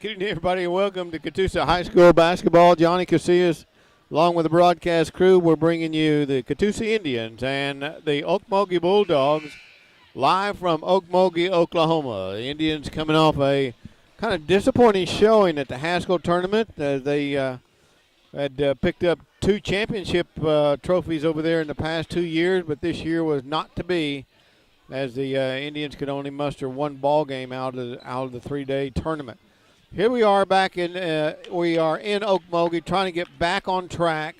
Good evening, everybody, and welcome to Catoosa High School basketball. Johnny Casillas, along with the broadcast crew, we're bringing you the Catoosa Indians and the Okmulgee Bulldogs live from Okmulgee, Oklahoma. The Indians coming off a kind of disappointing showing at the Haskell tournament. They had picked up 2 championship trophies over there in the past 2 years, but this year was not to be, as the Indians could only muster 1 ball game out of the 3-day tournament. Here we are back in Okmulgee trying to get back on track.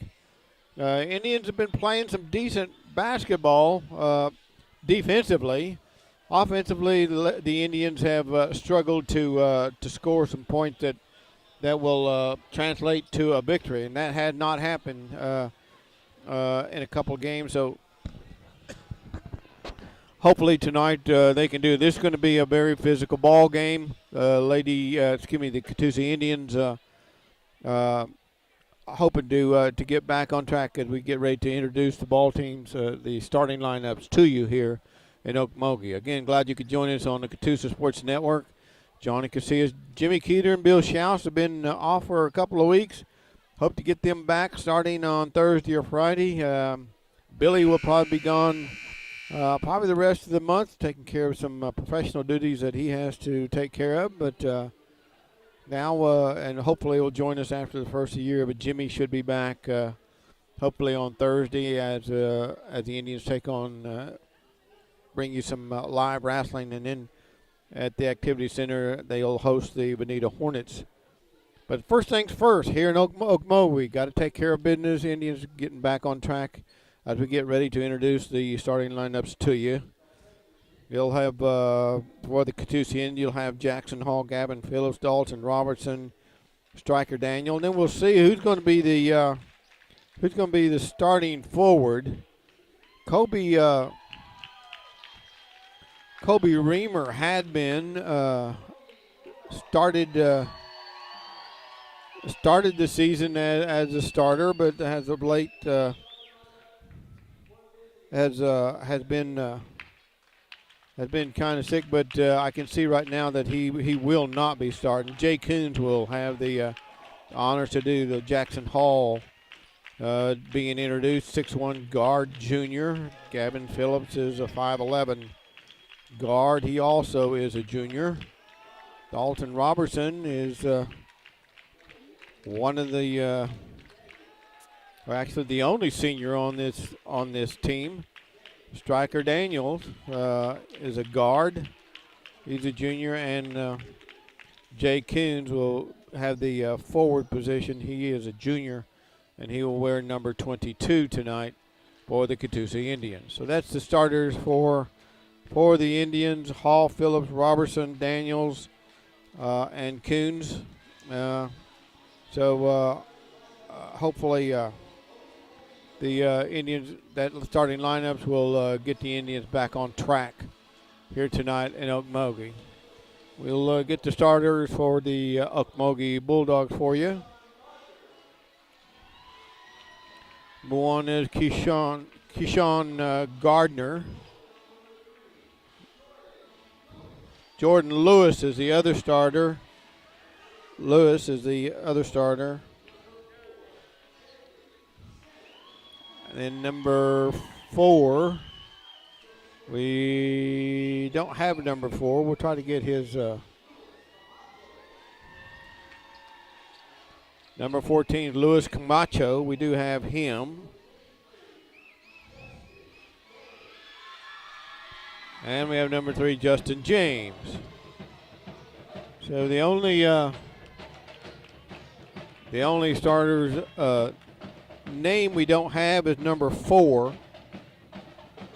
Indians have been playing some decent basketball defensively. Offensively, the Indians have struggled to score some points that will translate to a victory, and that had not happened in a couple of games. So hopefully tonight they can do it. This is going to be a very physical ball game. The Catoosa Indians hoping to get back on track as we get ready to introduce the ball teams, the starting lineups to you here in Okmulgee. Again, glad you could join us on the Catoosa Sports Network. Johnny Casillas, Jimmy Keeter, and Bill Schaus have been off for a couple of weeks. Hope to get them back starting on Thursday or Friday. Billy will probably be gone probably the rest of the month, taking care of some professional duties that he has to take care of. But now, and hopefully will join us after the first of the year. But Jimmy should be back hopefully on Thursday as the Indians take on, bring you some live wrestling. And then at the Activity Center, they'll host the Bonita Hornets. But first things first, here in Okmulgee, we got to take care of business. Indians getting back on track as we get ready to introduce the starting lineups to you. You'll have, for the Catoosa Indians, you'll have Jackson Hall, Gavin Phillips, Dalton Robertson, Striker Daniel. And then we'll see who's going to be the starting forward. Kobe Reamer had been started the season as a starter, but as of late has been kind of sick. But I can see right now that he will not be starting. Jay Coons will have the honors to do the Jackson Hall being introduced. 6'1" guard junior. Gavin Phillips is a 5'11" guard. He also is a junior. Dalton Robertson is one of the actually the only senior on this team. Striker Daniels is a guard. He's a junior, and Jay Coons will have the forward position. He is a junior, and he will wear number 22 tonight for the Catoosa Indians. So that's the starters for the Indians: Hall, Phillips, Robertson, Daniels, and Coons. Hopefully the Indians, that starting lineups will get the Indians back on track here tonight in Okmulgee. We'll get the starters for the Okmulgee Bulldogs for you. One is Keyshawn Gardner. Jordan Lewis is the other starter. And then number 4, we don't have a number 4. We'll try to get his number 14, Luis Camacho. We do have him. And we have number 3, Justin James. So the only starters name we don't have is number 4,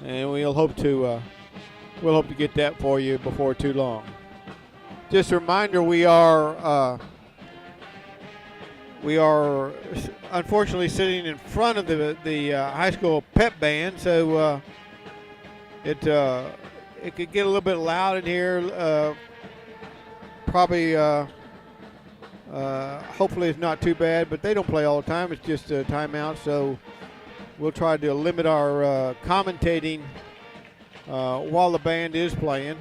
and we'll hope to get that for you before too long. Just a reminder, we are unfortunately sitting in front of the high school pep band, so it could get a little bit loud in here. Probably. Hopefully it's not too bad, but they don't play all the time. It's just a timeout, so we'll try to limit our commentating while the band is playing.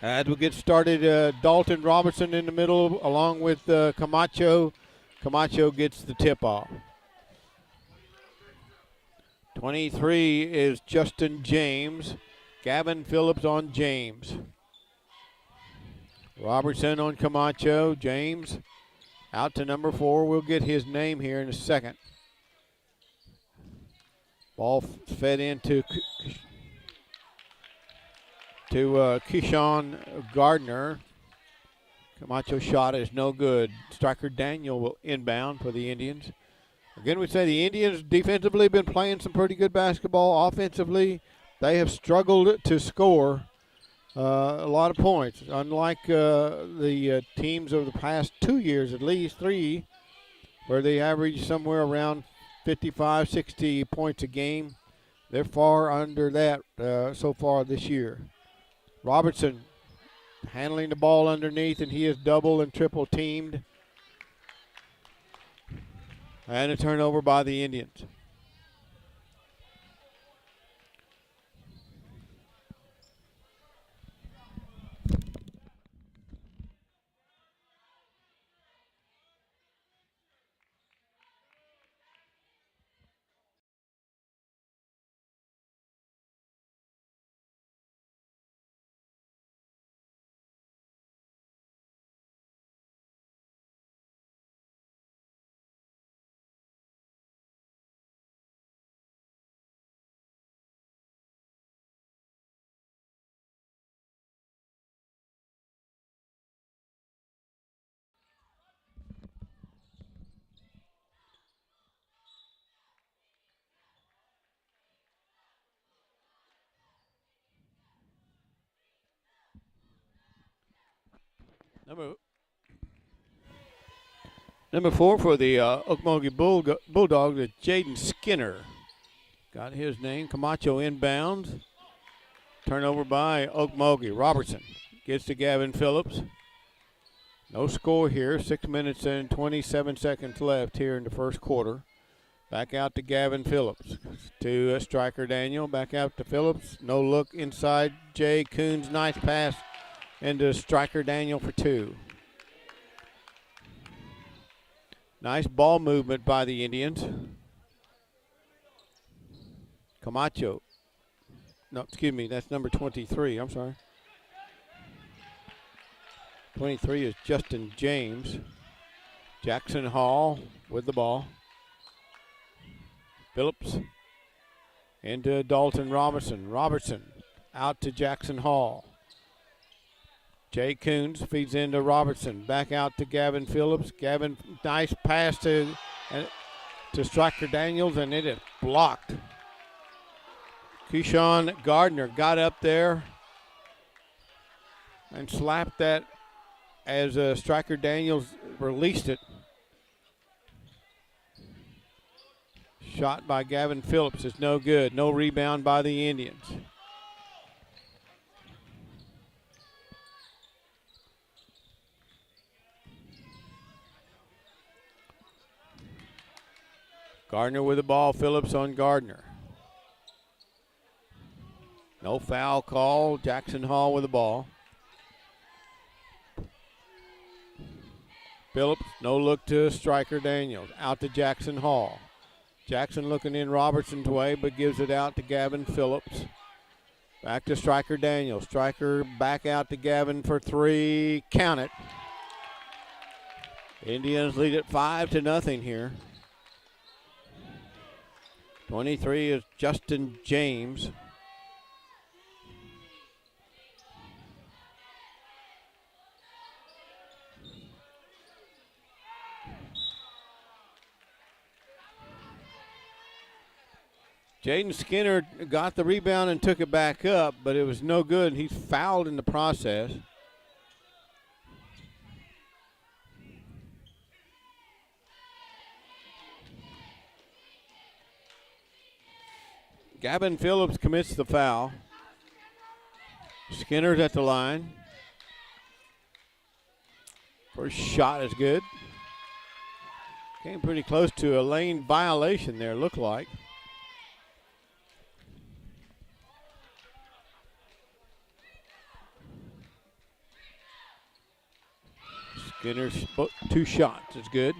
As we get started, Dalton Robertson in the middle along with Camacho. Camacho gets the tip off. 23 is Justin James. Gavin Phillips on James. Robertson on Camacho. James out to number 4. We'll get his name here in a second. Ball fed into Keyshawn Gardner. Camacho shot is no good. Striker Daniel will inbound for the Indians. Again, we say the Indians defensively have been playing some pretty good basketball. Offensively, they have struggled to score a lot of points. Unlike the teams over the past 2 years, at least 3, where they average somewhere around 55, 60 points a game. They're far under that so far this year. Robertson handling the ball underneath, and he is double and triple teamed. And a turnover by the Indians. Number 4 for the Okmulgee Bulldogs is Jaden Skinner. Got his name. Camacho inbounds. Turnover by Okmulgee. Robertson gets to Gavin Phillips. No score here. 6 minutes and 27 seconds left here in the first quarter. Back out to Gavin Phillips. To Striker Daniel. Back out to Phillips. No look inside. Jay Coons. Nice pass into Striker Daniel for 2. Nice ball movement by the Indians. Camacho. No, excuse me, that's number 23. I'm sorry. 23 is Justin James. Jackson Hall with the ball. Phillips into Dalton Robertson. Robertson out to Jackson Hall. Jay Coons feeds into Robertson. Back out to Gavin Phillips. Gavin, nice pass to Striker Daniels, and it is blocked. Keyshawn Gardner got up there and slapped that as Striker Daniels released it. Shot by Gavin Phillips is no good. No rebound by the Indians. Gardner with the ball. Phillips on Gardner. No foul call. Jackson Hall with the ball. Phillips, no look to Striker Daniels. Out to Jackson Hall. Jackson looking in Robertson's way, but gives it out to Gavin Phillips. Back to Striker Daniels. Striker back out to Gavin for 3. Count it. Indians lead it 5-0 here. 23 is Justin James. Jaden Skinner got the rebound and took it back up, but it was no good. He's fouled in the process. Gavin Phillips commits the foul. Skinner's at the line. First shot is good. Came pretty close to a lane violation there, looked like. Skinner's 2 shots is good.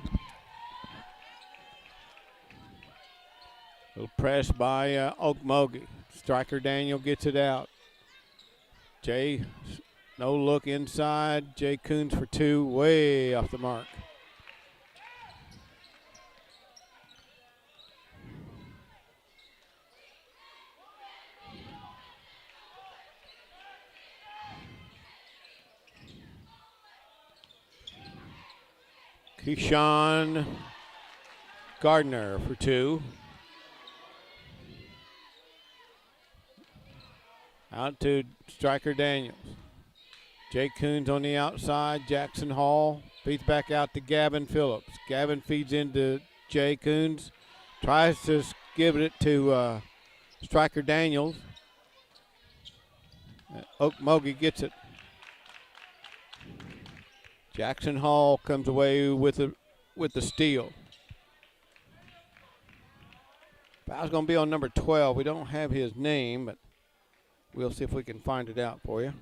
Little press by Okmulgee. Striker Daniel gets it out. Jay, no look inside. Jay Coons for 2, way off the mark. Keyshawn Gardner for 2. Out to Striker Daniels. Jay Coons on the outside. Jackson Hall feeds back out to Gavin Phillips. Gavin feeds into Jay Coons. Tries to give it to Striker Daniels. Okmulgee gets it. Jackson Hall comes away with the steal. Foul's going to be on number 12. We don't have his name, but we'll see if we can find it out for you.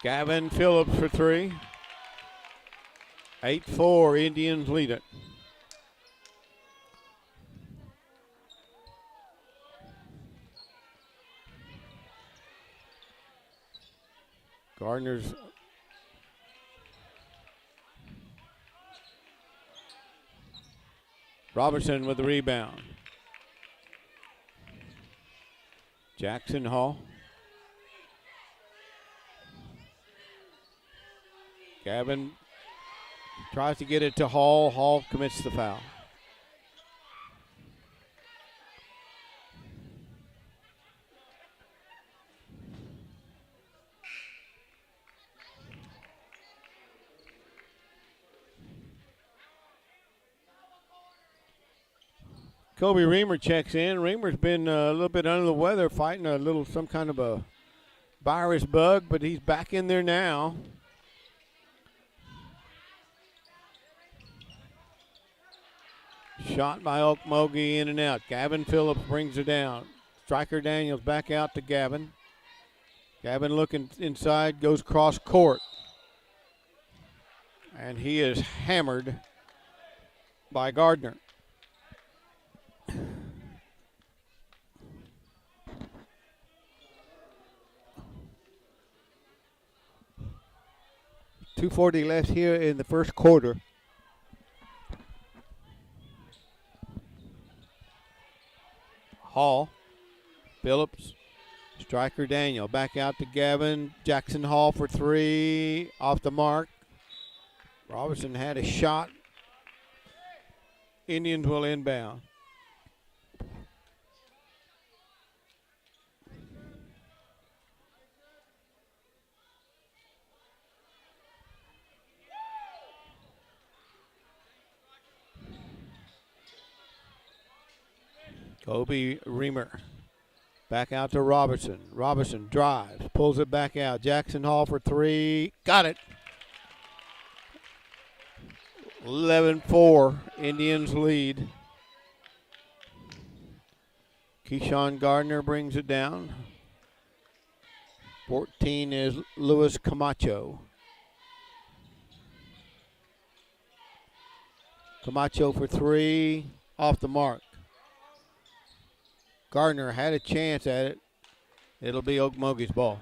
Gavin Phillips for 3. 8-4, Indians lead it. Gardner's Robertson with the rebound. Jackson Hall. Gavin tries to get it to Hall. Hall commits the foul. Kobe Reamer checks in. Reamer's been a little bit under the weather, fighting some kind of a virus bug, but he's back in there now. Shot by Okmulgee, in and out. Gavin Phillips brings it down. Striker Daniels back out to Gavin. Gavin looking inside, goes cross court. And he is hammered by Gardner. .240 left here in the first quarter. Hall, Phillips, Striker Daniel, back out to Gavin. Jackson Hall for 3, off the mark. Robertson had a shot. Indians will inbound. Kobe Reamer back out to Robertson. Robertson drives, pulls it back out. Jackson Hall for 3. Got it. 11-4. Indians lead. Keyshawn Gardner brings it down. 14 is Luis Camacho. Camacho for 3. Off the mark. Gardner had a chance at it. It'll be Okmulgee's ball.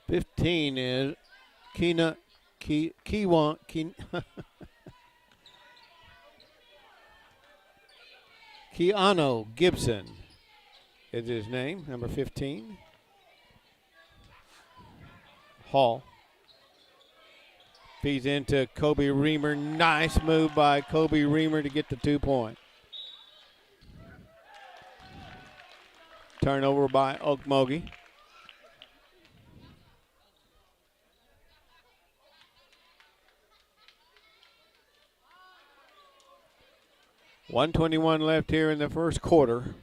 .15 is Keanu Gibson is his name, number 15. Hall feeds into Kobe Reamer. Nice move by Kobe Reamer to get the 2 point. Turnover by Okmulgee. .121 left here in the first quarter.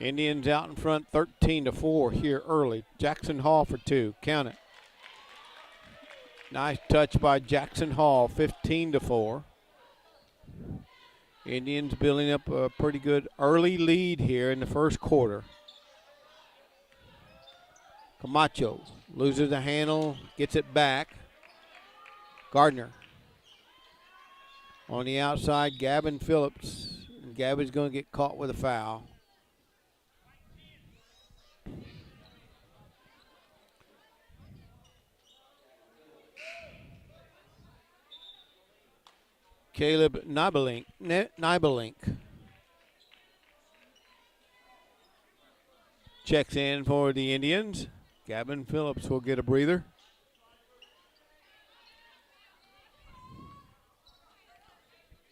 Indians out in front 13-4 here early. Jackson Hall for two. Count it. Nice touch by Jackson Hall, 15-4. Indians building up a pretty good early lead here in the first quarter. Camacho loses the handle, gets it back. Gardner on the outside, Gavin Phillips. And Gavin's going to get caught with a foul. Caleb Nibelink checks in for the Indians. Gavin Phillips will get a breather.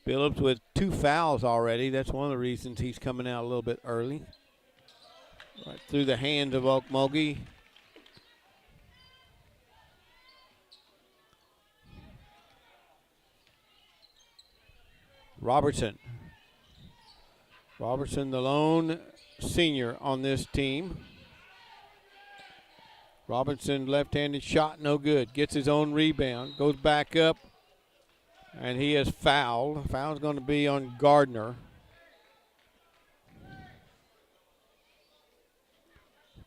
Phillips with 2 fouls already. That's one of the reasons he's coming out a little bit early. Right through the hands of Okmulgee. Robertson, the lone senior on this team. Robinson, left-handed shot, no good. Gets his own rebound, goes back up, and he is fouled. Foul's going to be on Gardner.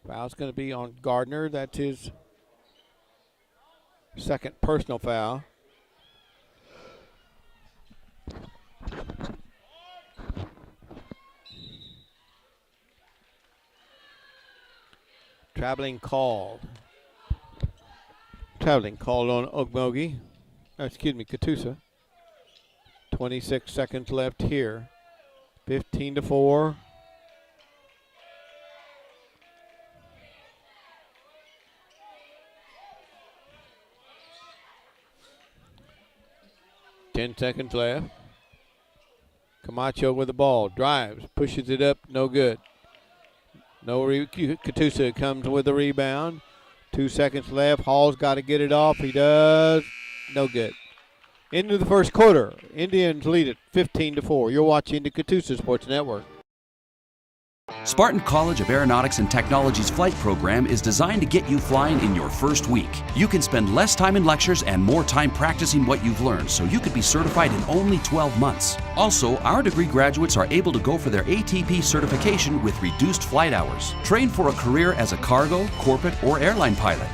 Foul's going to be on Gardner. That's his second personal foul. Traveling called on Okmulgee. Catoosa. 26 seconds left here. 15-4. Ten seconds left. Camacho with the ball. Drives. Pushes it up. No good. Catoosa comes with the rebound. 2 seconds left. Hall's got to get it off. He does. No good. Into the first quarter. Indians lead it 15-4. You're watching the Catoosa Sports Network. Spartan College of Aeronautics and Technology's flight program is designed to get you flying in your first week. You can spend less time in lectures and more time practicing what you've learned, so you could be certified in only 12 months. Also, our degree graduates are able to go for their ATP certification with reduced flight hours. Train for a career as a cargo, corporate, or airline pilot.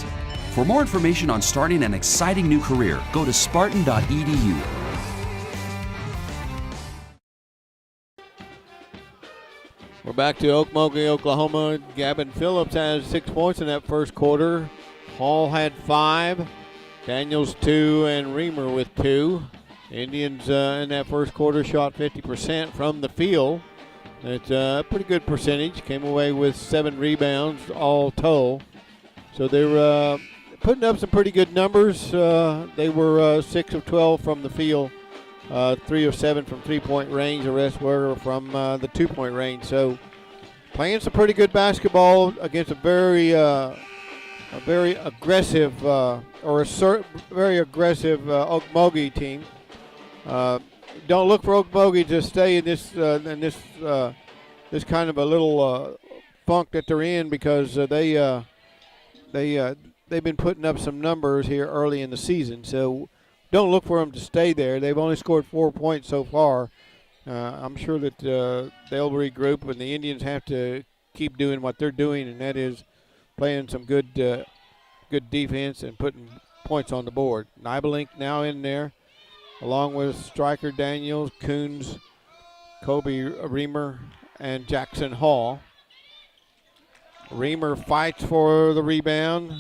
For more information on starting an exciting new career, go to spartan.edu. We're back to Okmulgee, Oklahoma. Gavin Phillips has 6 points in that first quarter. Hall had 5. Daniels 2 and Reamer with 2. Indians in that first quarter shot 50% from the field. It's a pretty good percentage. Came away with 7 rebounds all told. So they were putting up some pretty good numbers. They were 6 of 12 from the field. 3 of 7 from three-point range. The rest were from the two-point range. So playing some pretty good basketball against a very aggressive Okmulgee team. Don't look for Okmulgee to stay in this kind of a little funk that they're in, because they've been putting up some numbers here early in the season. So don't look for them to stay there. They've only scored 4 points so far. I'm sure that they'll regroup, and the Indians have to keep doing what they're doing, and that is playing some good defense and putting points on the board. Nibelink now in there, along with Stryker, Daniels, Coons, Kobe Reamer, and Jackson Hall. Reamer fights for the rebound.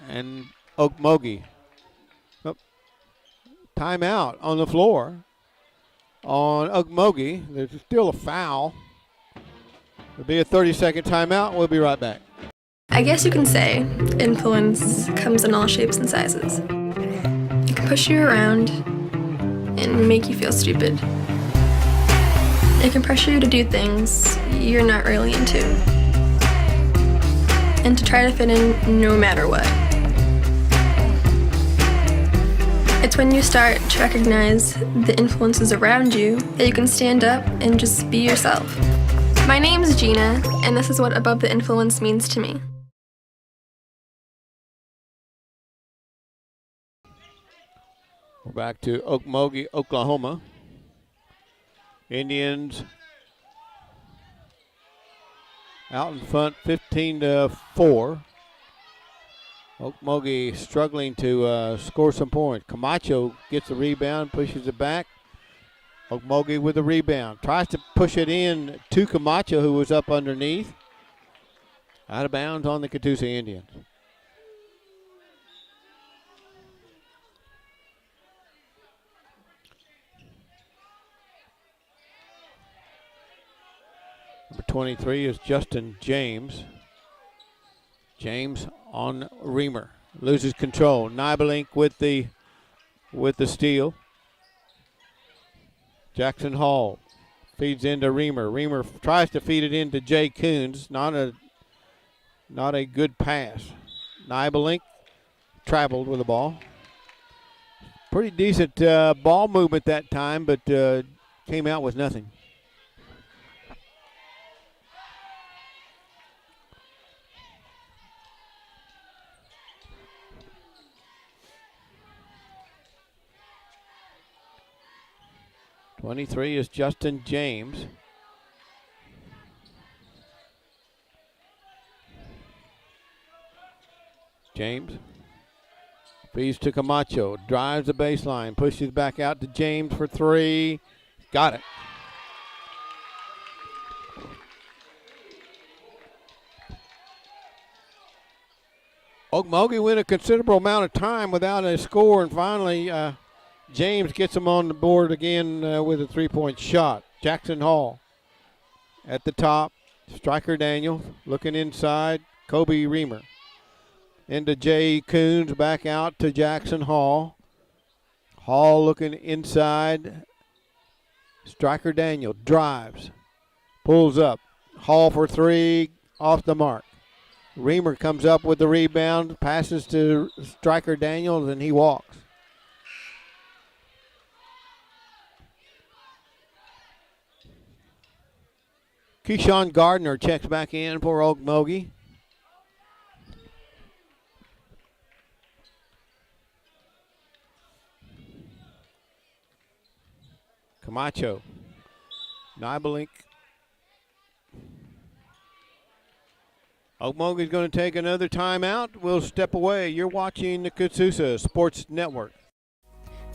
And Okmulgee. Timeout on the floor on Okmulgee. There's still a foul. There'll be a 30-second timeout. We'll be right back. I guess you can say influence comes in all shapes and sizes. It can push you around and make you feel stupid. It can pressure you to do things you're not really into, and to try to fit in no matter what. It's when you start to recognize the influences around you that you can stand up and just be yourself. My name's Gina, and this is what Above the Influence means to me. We're back to Okmulgee, Oklahoma. Indians out in front, 15-4. Okmulgee struggling to score some points. Camacho gets the rebound, pushes it back. Okmulgee with the rebound. Tries to push it in to Camacho, who was up underneath. Out of bounds on the Catoosa Indians. Number 23 is Justin James. James on Reamer. Loses control. Nibelink with the steal. Jackson Hall feeds into Reamer. Reamer tries to feed it into Jay Coons. Not a good pass. Nibelink traveled with the ball. Pretty decent ball movement that time, but came out with nothing. '23 is Justin James. James feeds to Camacho, drives the baseline, pushes back out to James for three. Got it. Okmulgee went a considerable amount of time without a score, and finally James gets him on the board again with a three-point shot. Jackson Hall at the top. Striker Daniels looking inside. Kobe Reamer. Into Jay Coons, back out to Jackson Hall. Hall looking inside. Striker Daniel drives. Pulls up. Hall for three. Off the mark. Reamer comes up with the rebound. Passes to Striker Daniels, and he walks. Keyshawn Gardner checks back in for Okmulgee. Camacho. Nibelink. Okmulgee's going to take another timeout. We'll step away. You're watching the Catoosa Sports Network.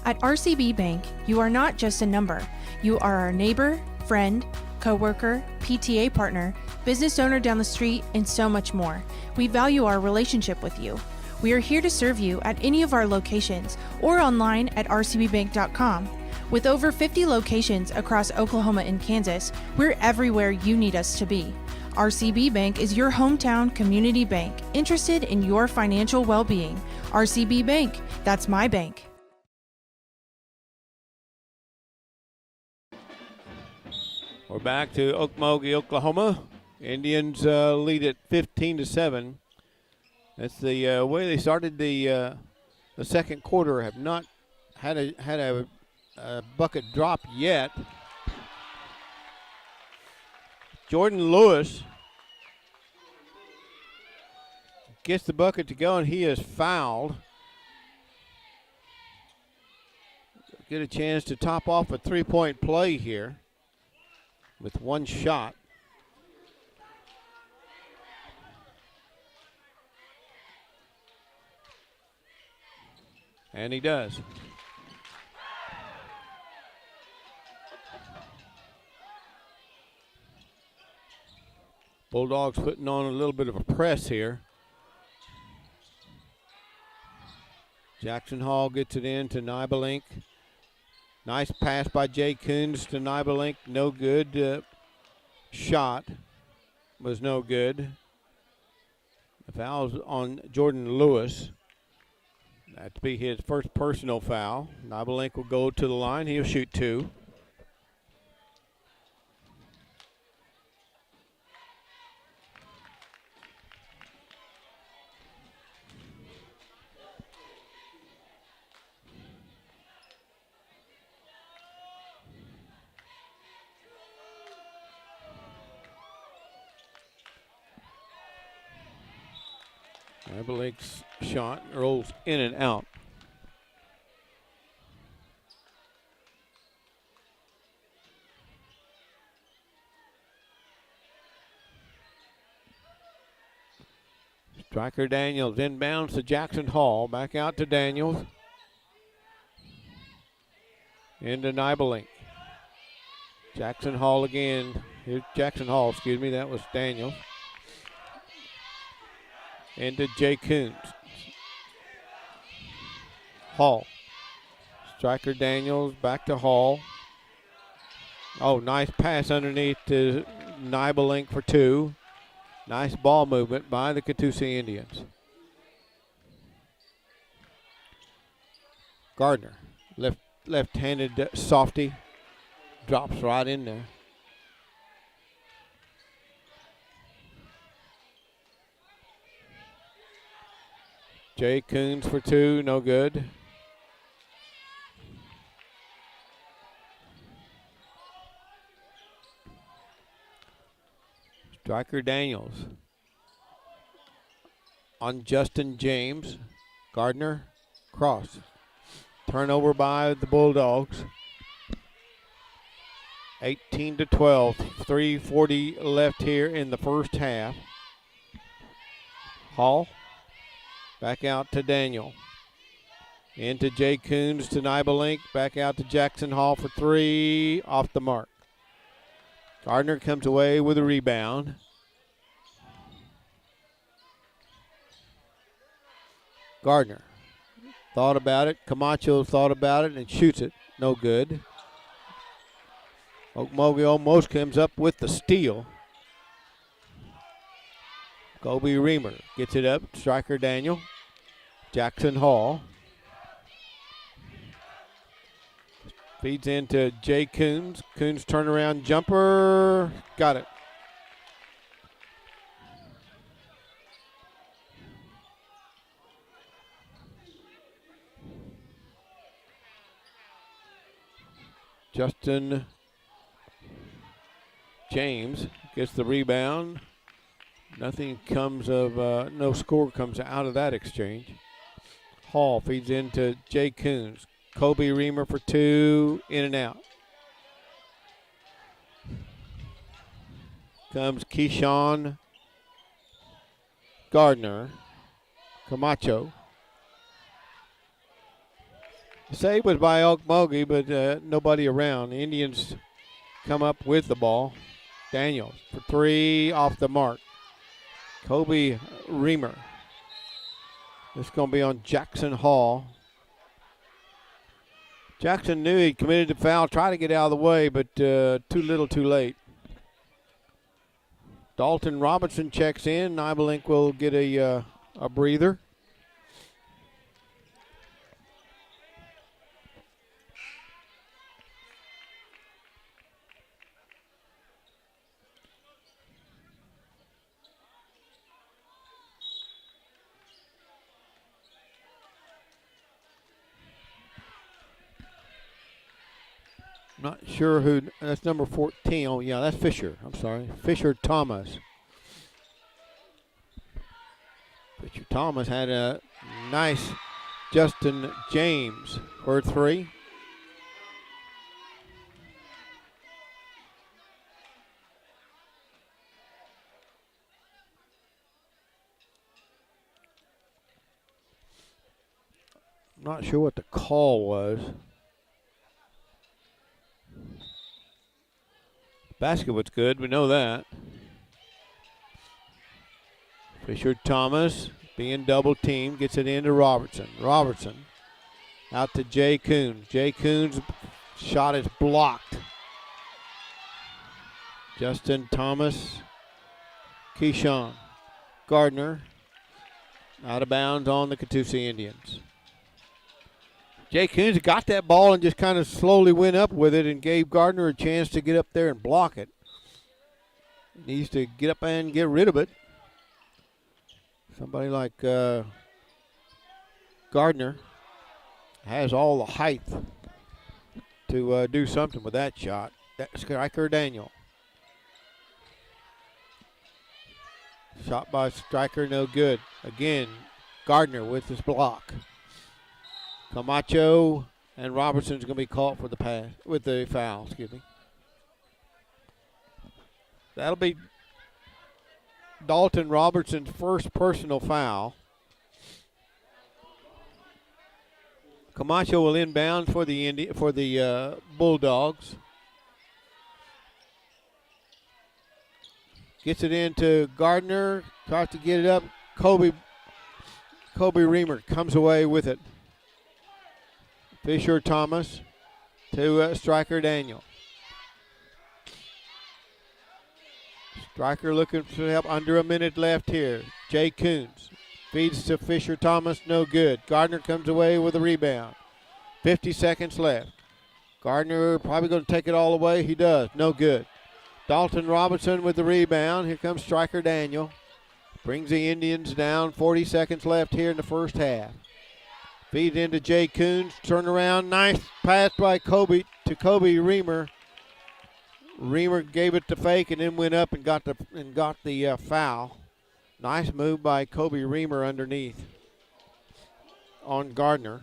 At RCB Bank, you are not just a number. You are our neighbor, friend, coworker, PTA partner, business owner down the street, and so much more. We value our relationship with you. We are here to serve you at any of our locations or online at rcbbank.com. With over 50 locations across Oklahoma and Kansas, we're everywhere you need us to be. RCB Bank is your hometown community bank, interested in your financial well-being. RCB Bank, that's my bank. We're back to Okmulgee, Oklahoma. Indians lead at 15-7. That's the way they started the second quarter. Have not had a bucket drop yet. Jordan Lewis gets the bucket to go, and he is fouled. Get a chance to top off a three-point play here with one shot. And he does. Bulldogs putting on a little bit of a press here. Jackson Hall gets it in to Nibelink. Nice pass by Jay Coons to Nibelink. No good. Shot was no good. The foul's on Jordan Lewis. That'd be his first personal foul. Nibelink will go to the line. He'll shoot two. Nibelink's shot rolls in and out. Striker Daniels inbounds to Jackson Hall. Back out to Daniels. Into Nibelink. Jackson Hall again. Here's Jackson Hall, excuse me. That was Daniels. Into Jay Coons. Hall. Striker Daniels back to Hall. Oh, nice pass underneath to Nibelink for two. Nice ball movement by the Catoosa Indians. Gardner, left-handed softy, drops right in there. Jay Coons for two, no good. Striker Daniels on Justin James. Gardner, cross. Turnover by the Bulldogs. 18-12. 3:40 left here in the first half. Hall. Back out to Daniel. Into Jay Coons to Nibelink. Back out to Jackson Hall for three. Off the mark. Gardner comes away with a rebound. Gardner thought about it. Camacho thought about it and shoots it. No good. Okmulgee almost comes up with the steal. Kobe Reamer gets it up. Striker Daniel. Jackson Hall. Feeds into Jay Coons. Coons turnaround jumper. Got it. Justin James gets the rebound. Nothing comes of, no score comes out of that exchange. Hall feeds into Jay Coons. Kobe Reamer for two, in and out. Comes Keyshawn Gardner. Camacho. The save was by Okmulgee, but nobody around. The Indians come up with the ball. Daniels for three, off the mark. Kobe Reamer. This is going to be on Jackson Hall. Jackson knew he committed the foul, tried to get out of the way, but too little too late. Dalton Robinson checks in. Nibelink will get a breather. Not sure who, that's number 14. Oh, yeah, that's Fisher. I'm sorry. Fisher Thomas. Fisher Thomas had a nice Justin James for three. I'm not sure what the call was. Basket was good, we know that. Fisher Thomas being double teamed, gets it into Robertson. Robertson out to Jay Coons. Jay Coons' shot is blocked. Justin Thomas, Keyshawn Gardner out of bounds on the Catoosa Indians. Jay Coons got that ball and just kind of slowly went up with it and gave Gardner a chance to get up there and block it. He needs to get up and get rid of it. Somebody like Gardner has all the height to do something with that shot. That's Striker Daniel. Shot by Stryker, no good. Again, Gardner with his block. Camacho and Robertson's going to be caught for the pass, with the foul, excuse me. That'll be Dalton Robertson's first personal foul. Camacho will inbound for the Bulldogs. Gets it into Gardner, tries to get it up. Kobe Reamer comes away with it. Fisher Thomas to Stryker Daniel. Stryker looking for help. Under a minute left here. Jay Coons feeds to Fisher Thomas, no good. Gardner comes away with a rebound. 50 seconds left. Gardner probably going to take it all away. He does, no good. Dalton Robinson with the rebound. Here comes Stryker Daniel. Brings the Indians down. 40 seconds left here in the first half. Feeds into Jay Coons. Turn around. Nice pass by Kobe to Kobe Reamer. Reamer gave it to Fake and then went up and got the foul. Nice move by Kobe Reamer underneath on Gardner.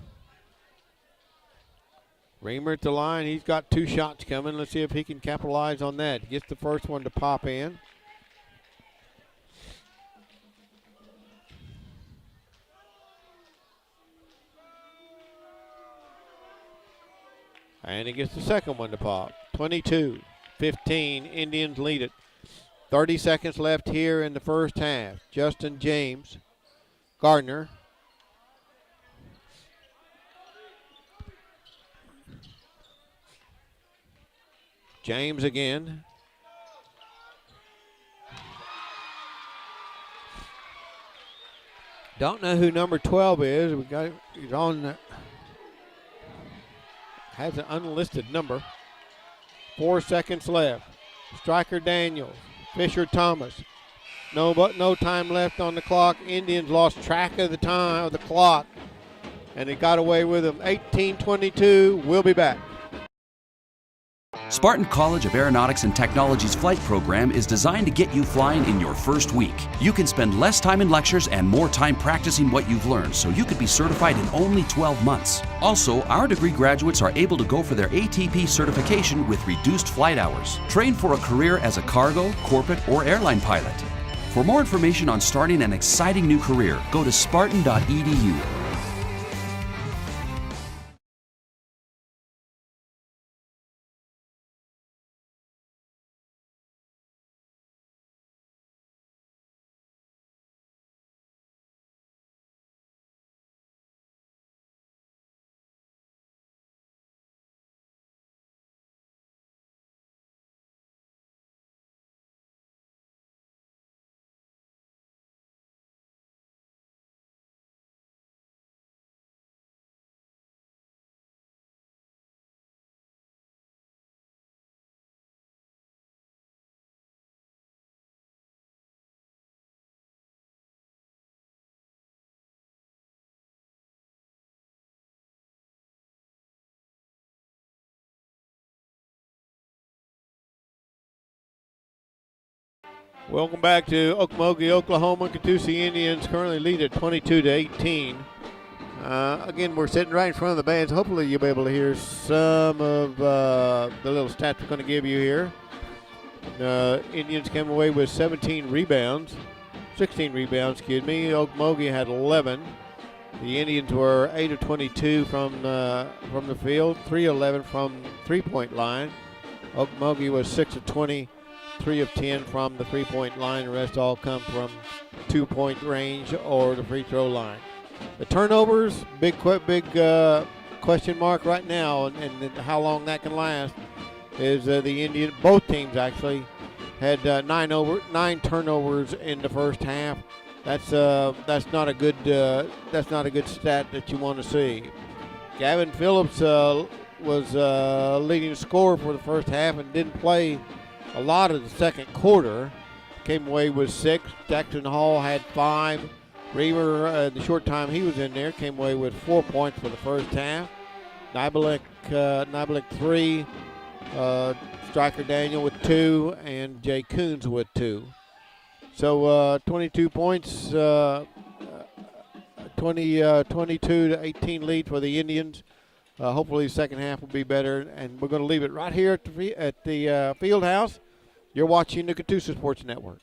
Reamer at the line. He's got 2 shots coming. Let's see if he can capitalize on that. Gets the first one to pop in. And he gets the second one to pop. 22-15. Indians lead it. 30 seconds left here in the first half. Justin James. Gardner. James again. Don't know who number 12 is. We got he's on. Has an unlisted number. 4 seconds left. Stryker Daniels. Fisher Thomas. No time left on the clock. Indians lost track of the time of the clock, and it got away with them. 18-22. We'll be back. Spartan College of Aeronautics and Technology's flight program is designed to get you flying in your first week. You can spend less time in lectures and more time practicing what you've learned, so you could be certified in only 12 months. Also, our degree graduates are able to go for their ATP certification with reduced flight hours. Train for a career as a cargo, corporate, or airline pilot. For more information on starting an exciting new career, go to spartan.edu. Welcome back to Okmulgee, Oklahoma. Catoosa Indians currently lead at 22-18. Again, we're sitting right in front of the bands. Hopefully you'll be able to hear some of the little stats we're going to give you here. Indians came away with 16 rebounds, excuse me. Okmulgee had 11. The Indians were 8 of 22 from the field, 3-11 from three-point line. Okmulgee was 6 of 20. 3 of 10 from the three-point line. The rest all come from two-point range or the free throw line. The turnovers, big question mark right now, and how long that can last is the Indian. Both teams actually had 9 turnovers in the first half. That's not a good stat that you want to see. Gavin Phillips was leading scorer for the first half and didn't play a lot of the second quarter. Came away with 6. Jackson Hall had 5. Reamer, the short time he was in there, came away with 4 points for the first half. Nibelek 3. Stryker Daniel with 2, and Jay Coons with 2. So 22 points, 22 to 18 lead for the Indians. Hopefully the second half will be better, and we're going to leave it right here at the field house. You're watching the Catoosa Sports Network.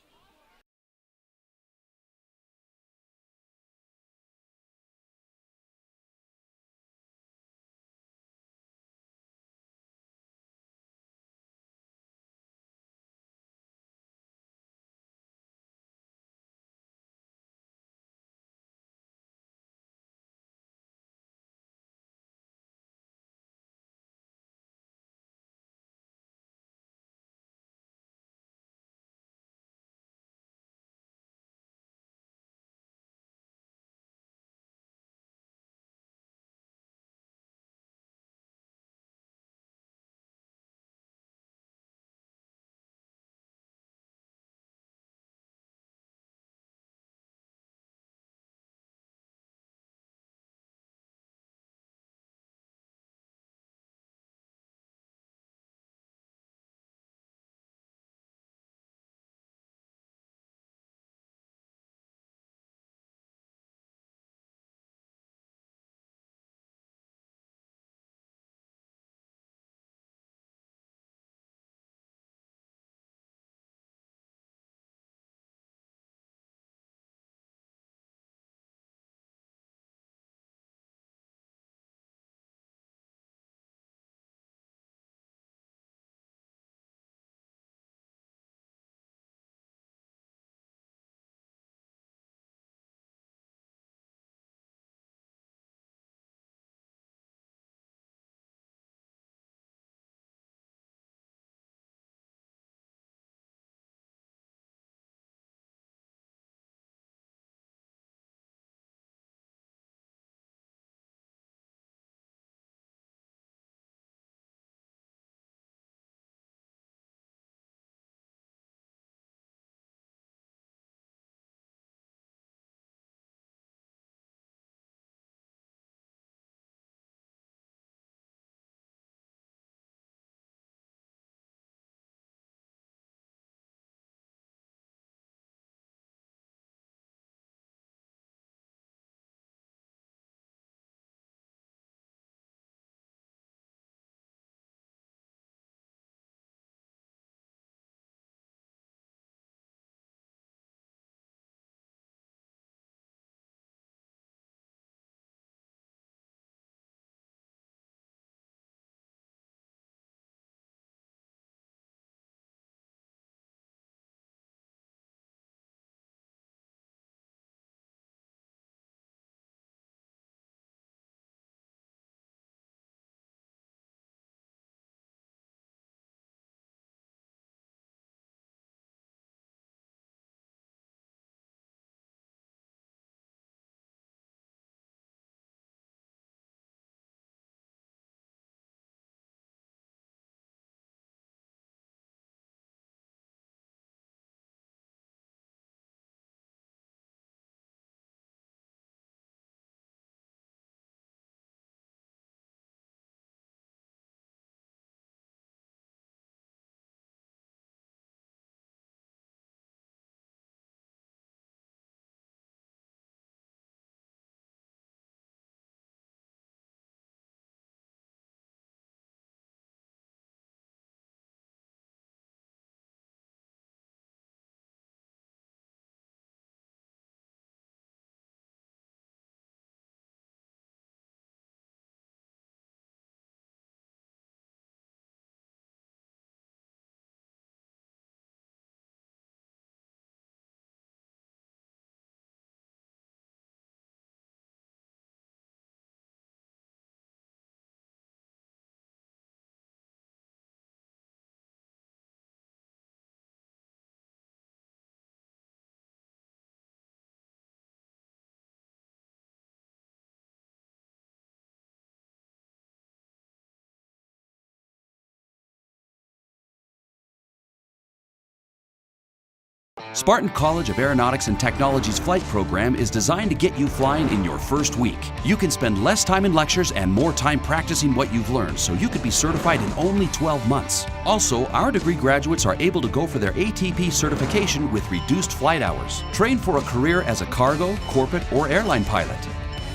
Spartan College of Aeronautics and Technology's flight program is designed to get you flying in your first week. You can spend less time in lectures and more time practicing what you've learned, so you could be certified in only 12 months. Also, our degree graduates are able to go for their ATP certification with reduced flight hours. Train for a career as a cargo, corporate, or airline pilot.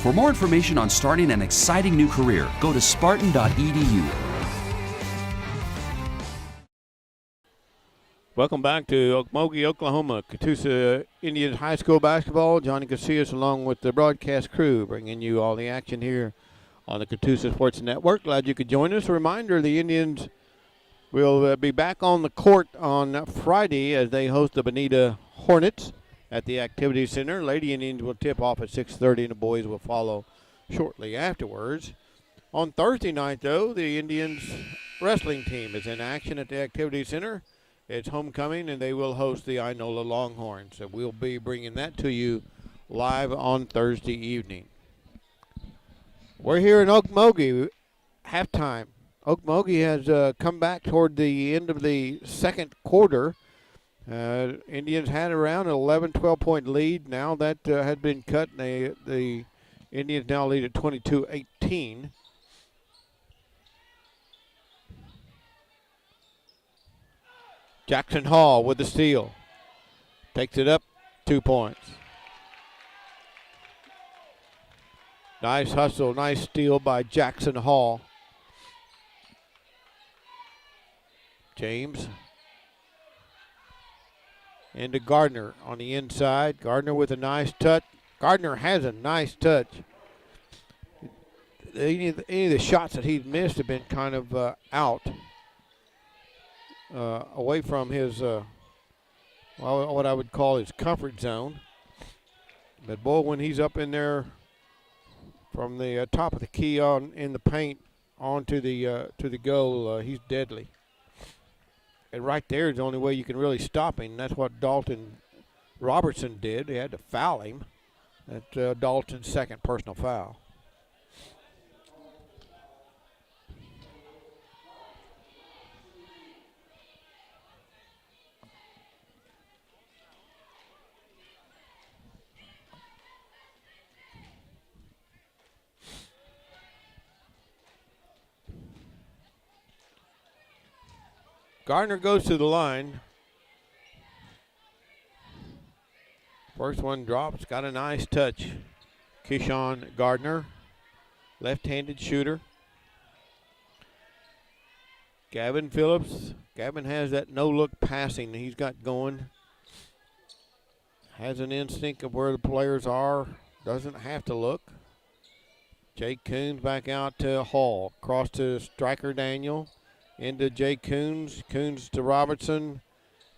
For more information on starting an exciting new career, go to spartan.edu. Welcome back to Okmulgee, Oklahoma. Catoosa Indians High School basketball. Johnny Casillas along with the broadcast crew bringing you all the action here on the Catoosa Sports Network. Glad you could join us. A reminder, the Indians will be back on the court on Friday as they host the Bonita Hornets at the Activity Center. Lady Indians will tip off at 6:30 and the boys will follow shortly afterwards. On Thursday night, though, the Indians wrestling team is in action at the Activity Center. It's homecoming, and they will host the Inola Longhorns. So we'll be bringing that to you live on Thursday evening. We're here in Okmulgee, halftime. Okmulgee has come back toward the end of the second quarter. Indians had around an 11, 12-point lead. Now that had been cut, and the Indians now lead at 22-18. Jackson Hall with the steal. Takes it up, 2 points. Nice hustle, nice steal by Jackson Hall. James. Into Gardner on the inside. Gardner with a nice touch. Gardner has a nice touch. Any of the shots that he's missed have been kind of out. Away from his, what I would call his comfort zone. But boy, when he's up in there from the top of the key on in the paint onto the to the goal, he's deadly. And right there is the only way you can really stop him. That's what Dalton Robertson did. He had to foul him. That's Dalton's second personal foul. Gardner goes to the line. First one drops, got a nice touch. Keyshawn Gardner, left-handed shooter. Gavin Phillips. Gavin has that no-look passing he's got going. Has an instinct of where the players are. Doesn't have to look. Jake Coons back out to Hall. Across to Striker Daniel. Into Jay Coons. Coons to Robertson.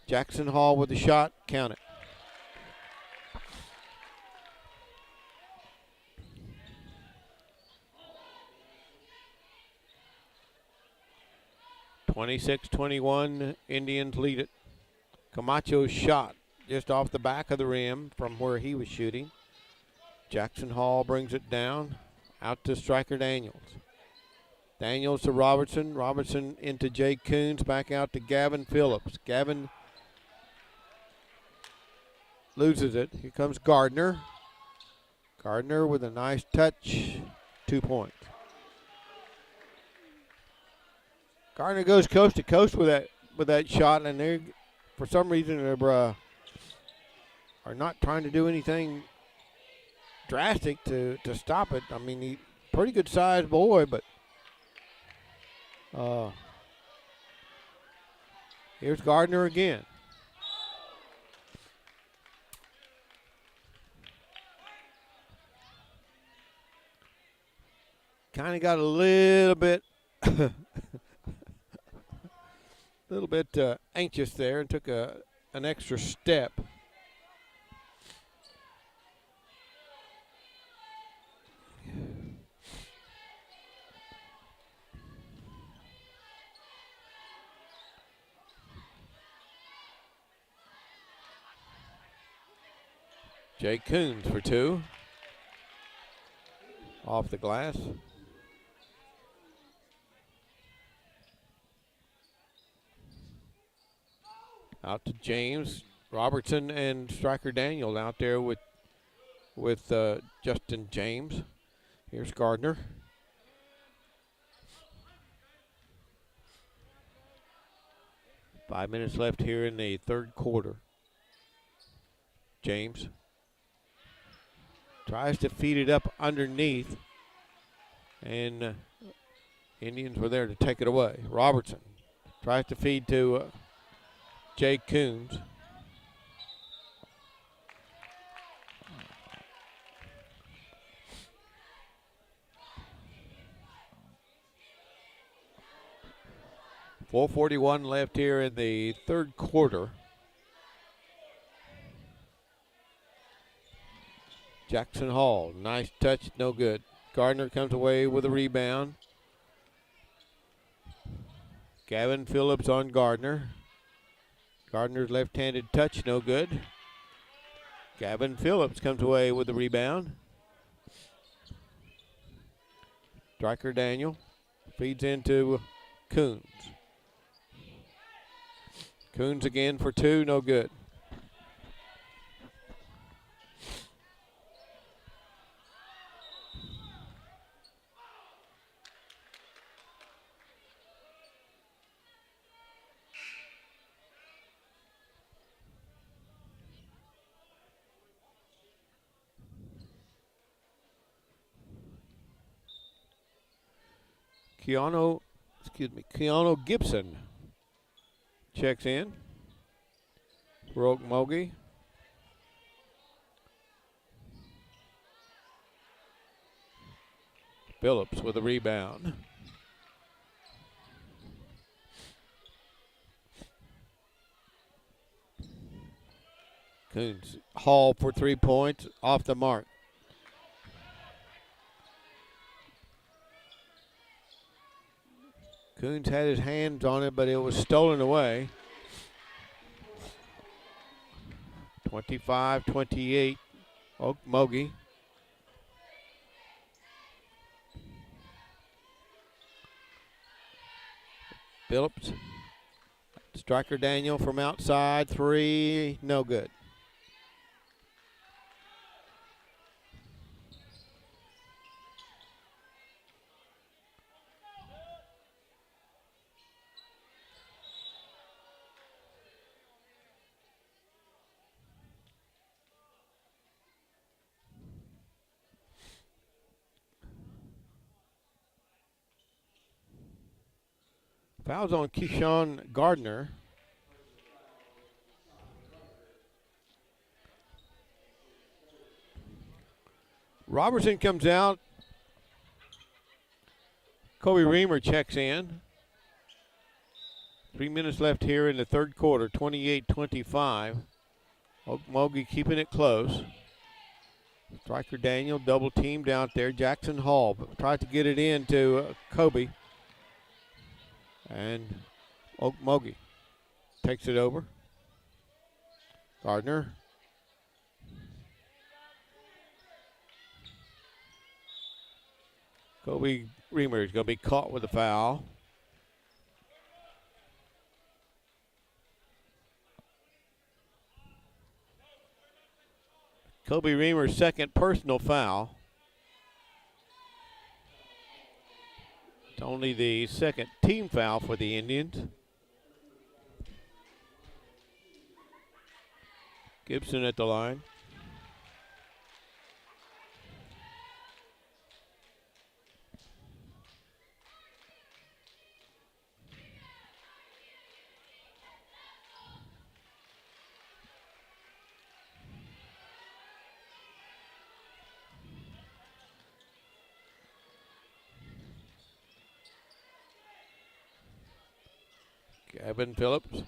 Jackson Hall with the shot. Count it. (26-21). Indians lead it. Camacho's shot just off the back of the rim from where he was shooting. Jackson Hall brings it down. Out to Striker Daniels. Daniels to Robertson. Robertson into Jay Coons. Back out to Gavin Phillips. Gavin loses it. Here comes Gardner. Gardner with a nice touch. 2 points. Gardner goes coast to coast with that shot, and they, for some reason, are not trying to do anything drastic to stop it. I mean, he's a pretty good sized boy, but here's Gardner again. Kind of got a little bit anxious there and took an extra step. Jay Coons for two. Off the glass. Out to James. Robertson and Striker Daniel out there with Justin James. Here's Gardner. Five minutes left here in the third quarter. James tries to feed it up underneath, and Indians were there to take it away. Robertson tries to feed to Jay Coons. .441 left here in the third quarter. Jackson Hall, nice touch, no good. Gardner comes away with a rebound. Gavin Phillips on Gardner. Gardner's left-handed touch, no good. Gavin Phillips comes away with the rebound. Striker Daniel feeds into Coons. Coons again for two, no good. Keanu Gibson checks in for Okmulgee. Phillips with a rebound. Coons Hall for 3 points, off the mark. Coons had his hands on it, but it was stolen away. 25-28, Okmulgee. Phillips, Striker Daniel from outside, three, no good. Fouls on Keyshawn Gardner. Robertson comes out. Kobe Reamer checks in. 3 minutes left here in the third quarter, 28-25. Okmulgee keeping it close. Striker Daniel double teamed out there. Jackson Hall tried to get it in to Kobe. And Okmulgee takes it over. Gardner. Kobe Reamer is going to be caught with a foul. Kobe Reamer's second personal foul. It's only the second team foul for the Indians. Gibson at the line. Gavin Phillips.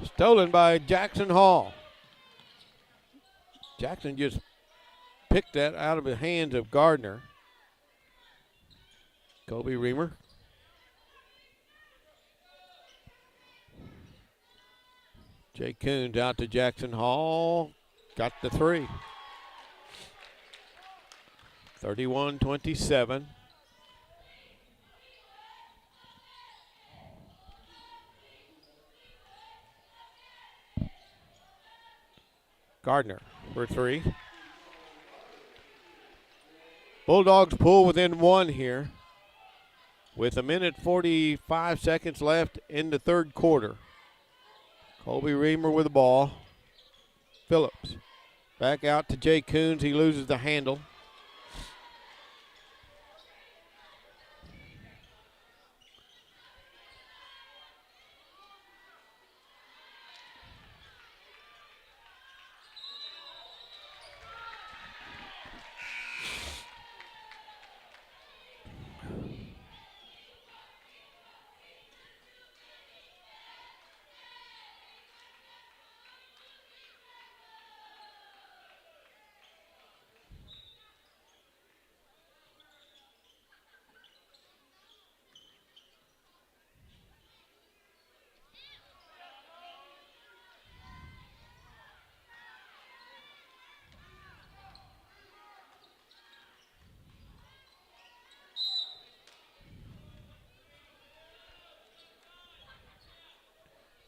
Stolen by Jackson Hall. Jackson just picked that out of the hands of Gardner. Kobe Reamer. Jay Coons out to Jackson Hall. Got the three. 31-27. Gardner for three. Bulldogs pull within one here with 1:45 seconds left in the third quarter. Colby Reamer with the ball. Phillips back out to Jay Coons. He loses the handle.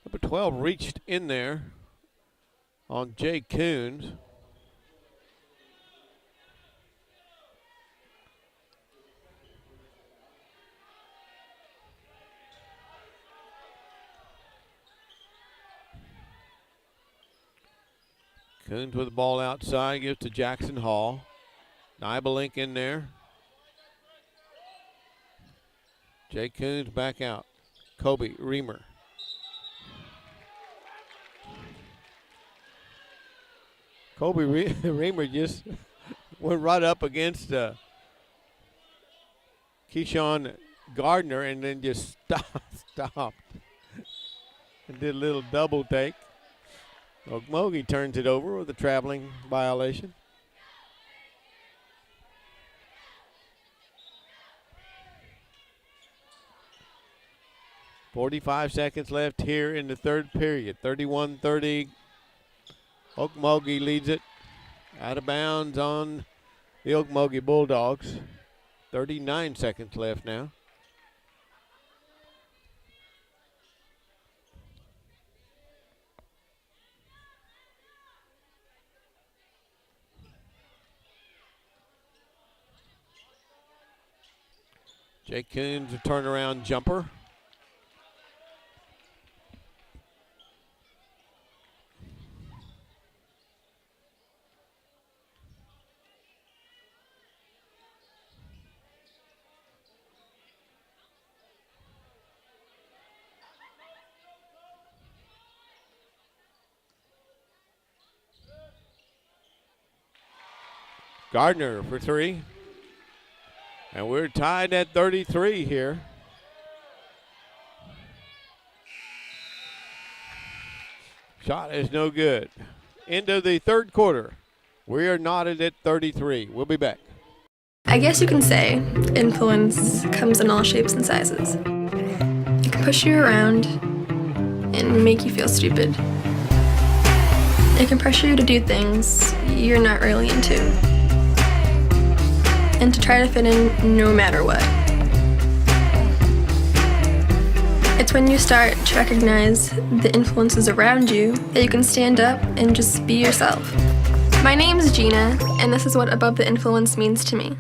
Number 12 reached in there on Jay Coons. Coons with the ball outside, gives to Jackson Hall. Nibelink in there. Jay Coons back out. Kobe Reamer. Kobe Reamer just went right up against Keyshawn Gardner and then just stopped and did a little double take. Okmulgee turns it over with a traveling violation. .45 seconds left here in the third period. 31-30. Okmulgee leads it. Out of bounds on the Okmulgee Bulldogs. 39 seconds left now. Jay Coons, a turnaround jumper. Gardner for three. And we're tied at 33 here. Shot is no good. End of the third quarter. We are knotted at 33. We'll be back. I guess you can say influence comes in all shapes and sizes. It can push you around and make you feel stupid. It can pressure you to do things you're not really into, and to try to fit in no matter what. It's when you start to recognize the influences around you that you can stand up and just be yourself. My name's Gina, and this is what Above the Influence means to me.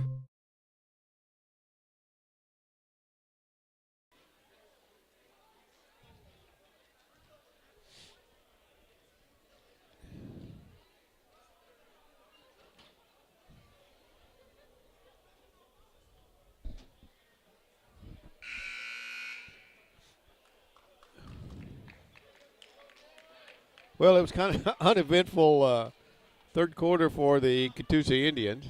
Well, it was kind of uneventful third quarter for the Catoosa Indians.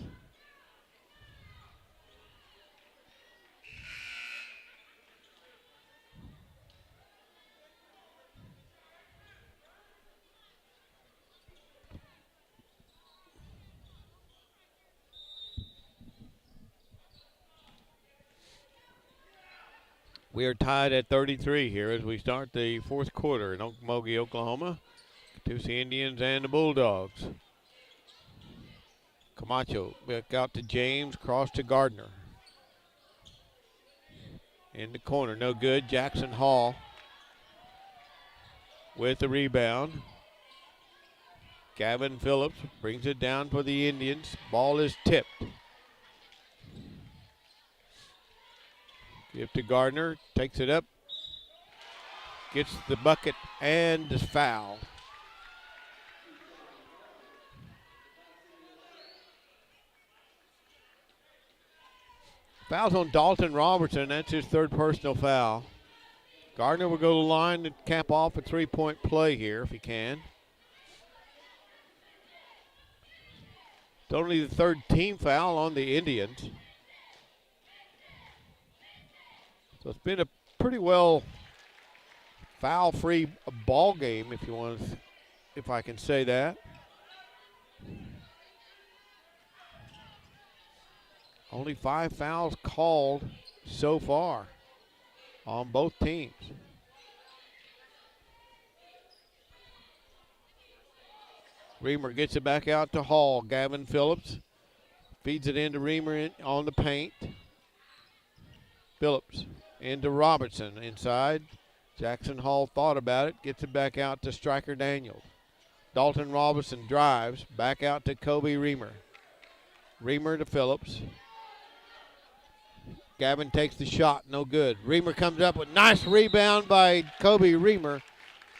We are tied at 33 here as we start the fourth quarter in Okmulgee, Oklahoma. Catoosa Indians and the Bulldogs. Camacho back out to James, cross to Gardner. In the corner, no good. Jackson Hall with the rebound. Gavin Phillips brings it down for the Indians. Ball is tipped. Give to Gardner, takes it up, gets the bucket and is foul. Foul's on Dalton Robertson. That's his third personal foul. Gardner will go to the line to cap off a three-point play here if he can. It's only the third team foul on the Indians. So it's been a pretty well foul-free ball game, if I can say that. Only 5 fouls called so far on both teams. Reamer gets it back out to Hall. Gavin Phillips feeds it into Reamer on the paint. Phillips into Robertson inside. Jackson Hall thought about it, gets it back out to Striker Daniels. Dalton Robertson drives, back out to Kobe Reamer. Reamer to Phillips. Gavin takes the shot, no good. Reamer comes up with nice rebound by Kobe Reamer.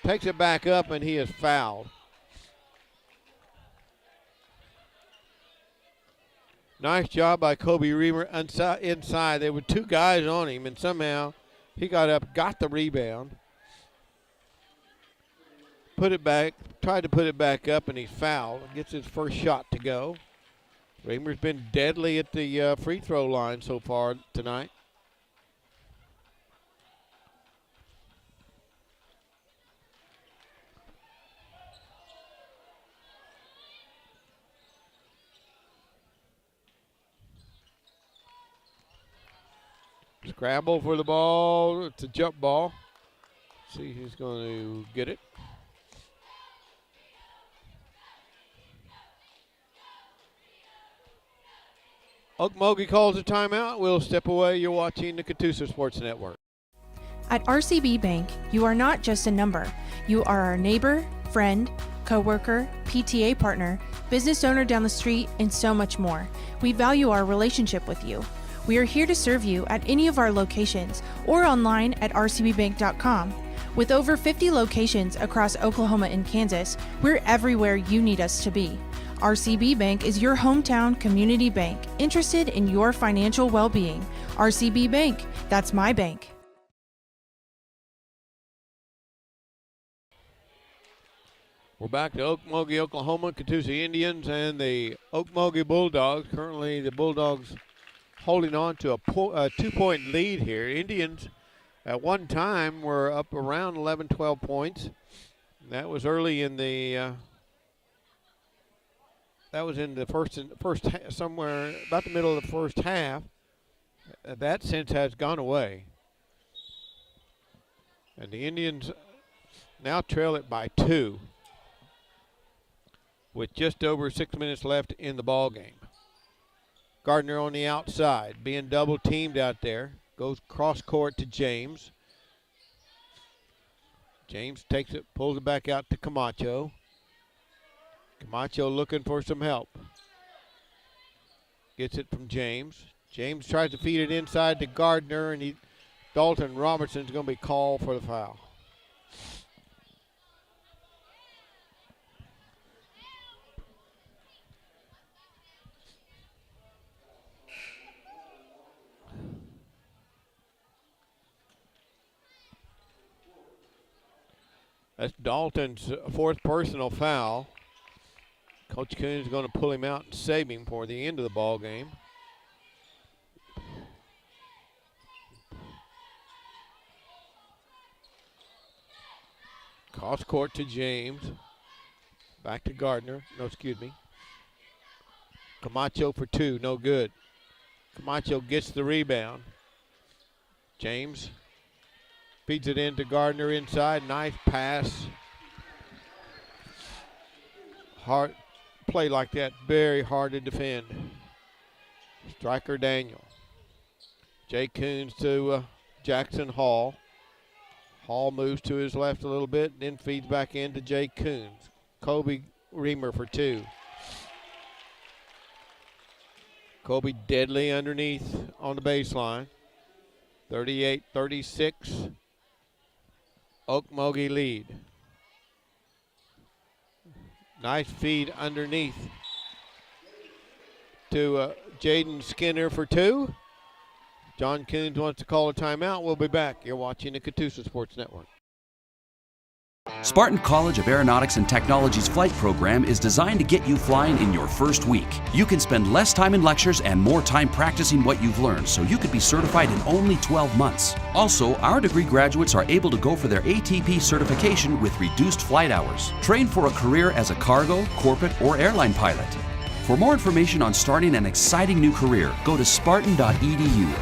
Takes it back up and he is fouled. Nice job by Kobe Reamer inside. There were 2 guys on him and somehow he got up, got the rebound. Put it back, tried to put it back up and he's fouled. Gets his first shot to go. Reamer's been deadly at the free throw line so far tonight. Scramble for the ball. It's a jump ball. See who's going to get it. Okmulgee calls a timeout. We'll step away. You're watching the Catoosa Sports Network. At RCB Bank, you are not just a number. You are our neighbor, friend, coworker, PTA partner, business owner down the street, and so much more. We value our relationship with you. We are here to serve you at any of our locations or online at rcbbank.com. With over 50 locations across Oklahoma and Kansas, we're everywhere you need us to be. RCB Bank is your hometown community bank, interested in your financial well-being. RCB Bank, that's my bank. We're back to Okmulgee, Oklahoma, Catoosa Indians and the Okmulgee Bulldogs. Currently the Bulldogs holding on to a 2-point lead here. Indians at one time were up around 11, 12 points. That was early in the first somewhere about the middle of the first half. That sense has gone away. And the Indians now trail it by 2 with just over 6 minutes left in the ball game. Gardner on the outside, being double teamed out there. Goes cross court to James. James takes it, pulls it back out to Camacho. Camacho looking for some help. Gets it from James. James tries to feed it inside to Gardner, and Dalton Robertson's going to be called for the foul. That's Dalton's 4th personal foul. Coach Coon is going to pull him out and save him for the end of the ball game. Cross court to James. Back to Gardner. No, excuse me. Camacho for 2. No good. Camacho gets the rebound. James feeds it into Gardner inside. Nice pass. Hard play like that, very hard to defend. Striker Daniel. Jay Coons to Jackson Hall. Hall moves to his left a little bit, then feeds back into Jay Coons. Kobe Reamer for two. Kobe deadly underneath on the baseline. 38-36. Okmulgee lead. Nice feed underneath to Jaden Skinner for two. John Coons wants to call a timeout. We'll be back. You're watching the Catoosa Sports Network. Spartan College of Aeronautics and Technology's flight program is designed to get you flying in your first week. You can spend less time in lectures and more time practicing what you've learned, so you could be certified in only 12 months. Also, our degree graduates are able to go for their ATP certification with reduced flight hours. Train for a career as a cargo, corporate, or airline pilot. For more information on starting an exciting new career, go to spartan.edu.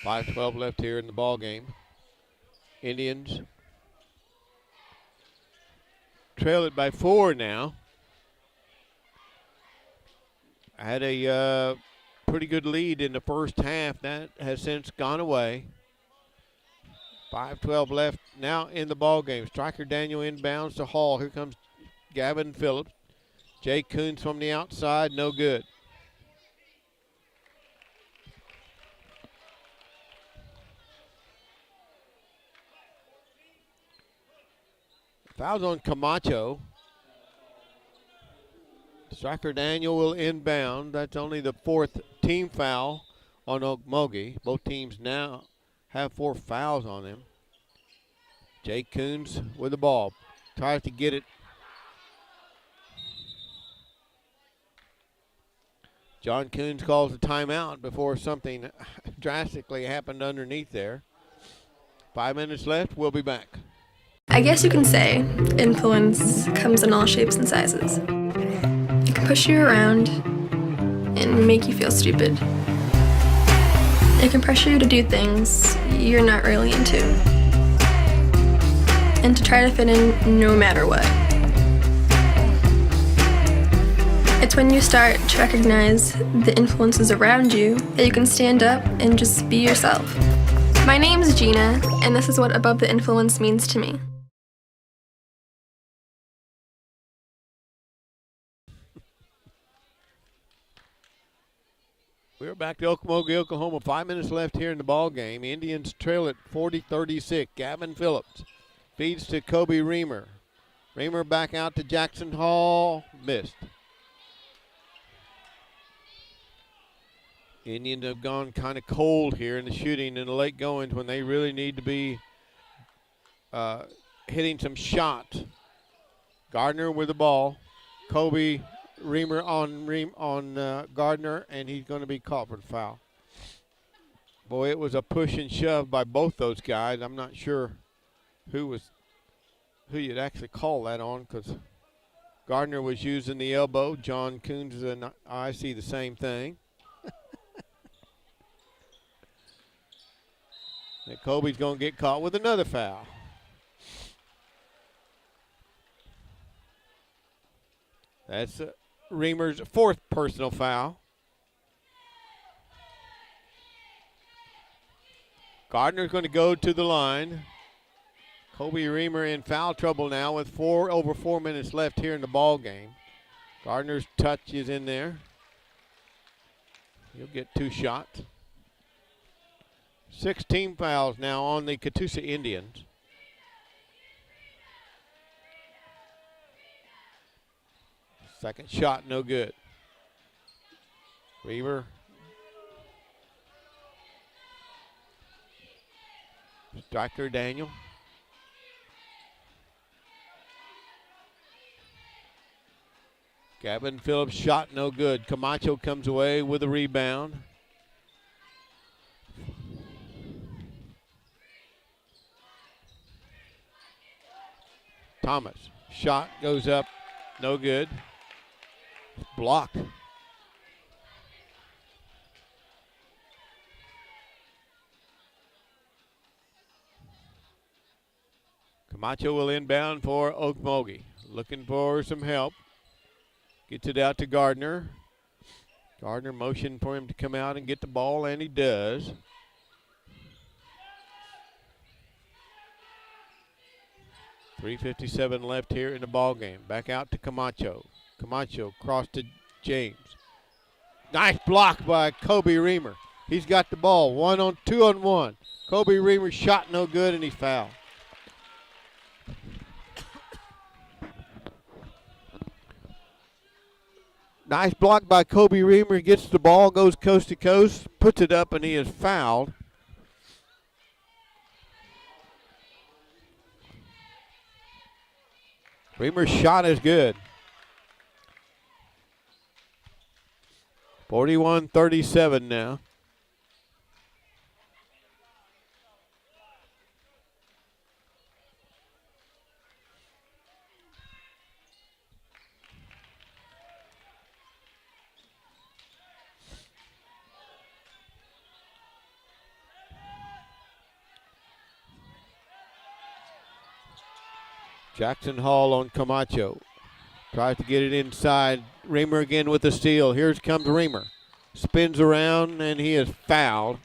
5:12 left here in the ball game. Indians trail it by 4 now. Had a pretty good lead in the first half. That has since gone away. 5:12 left now in the ball game. Striker Daniel inbounds to Hall. Here comes Gavin Phillips. Jay Coons from the outside, no good. Fouls on Camacho. Striker Daniel will inbound. That's only the 4th team foul on Okmulgee. Both teams now have 4 fouls on them. Jay Coons with the ball. Tries to get it. John Coons calls a timeout before something drastically happened underneath there. 5 minutes left. We'll be back. I guess you can say influence comes in all shapes and sizes. It can push you around and make you feel stupid. It can pressure you to do things you're not really into, and to try to fit in no matter what. It's when you start to recognize the influences around you that you can stand up and just be yourself. My name's Gina, and this is what Above the Influence means to me. We're back to Okmulgee, Oklahoma. 5 minutes left here in the ball game. Indians trail it 40-36. Gavin Phillips feeds to Kobe Reamer. Reamer back out to Jackson Hall. Missed. Indians have gone kind of cold here in the shooting in the late goings when they really need to be hitting some shots. Gardner with the ball. Kobe Reamer on Gardner, and he's going to be caught for the foul. Boy, it was a push and shove by both those guys. I'm not sure who you'd actually call that on, because Gardner was using the elbow. John Coons and I see the same thing. And Kobe's going to get caught with another foul. That's Reamer's 4th personal foul. Gardner's going to go to the line. Kobe Reamer in foul trouble now with over 4 minutes left here in the ball game. Gardner's touch is in there. He'll get 2 shots. 16 fouls now on the Catoosa Indians. Second shot, no good. Reamer. Striker Daniel. Gavin Phillips shot no good. Camacho comes away with a rebound. Thomas, shot goes up, no good. Blocked. Camacho will inbound for Okmulgee. Looking for some help. Gets it out to Gardner. Gardner motioned for him to come out and get the ball, and he does. 3:57 left here in the ball game. Back out to Camacho. Camacho cross to James. Nice block by Kobe Reamer. He's got the ball. 2-on-1. Kobe Reamer shot no good, and he's fouled. Nice block by Kobe Reamer. He gets the ball, goes coast to coast, puts it up, and he is fouled. Reamer's shot is good. 41-37 now. Jackson Hall on Camacho. Tries to get it inside. Reamer again with the steal. Here comes Reamer. Spins around, and he is fouled.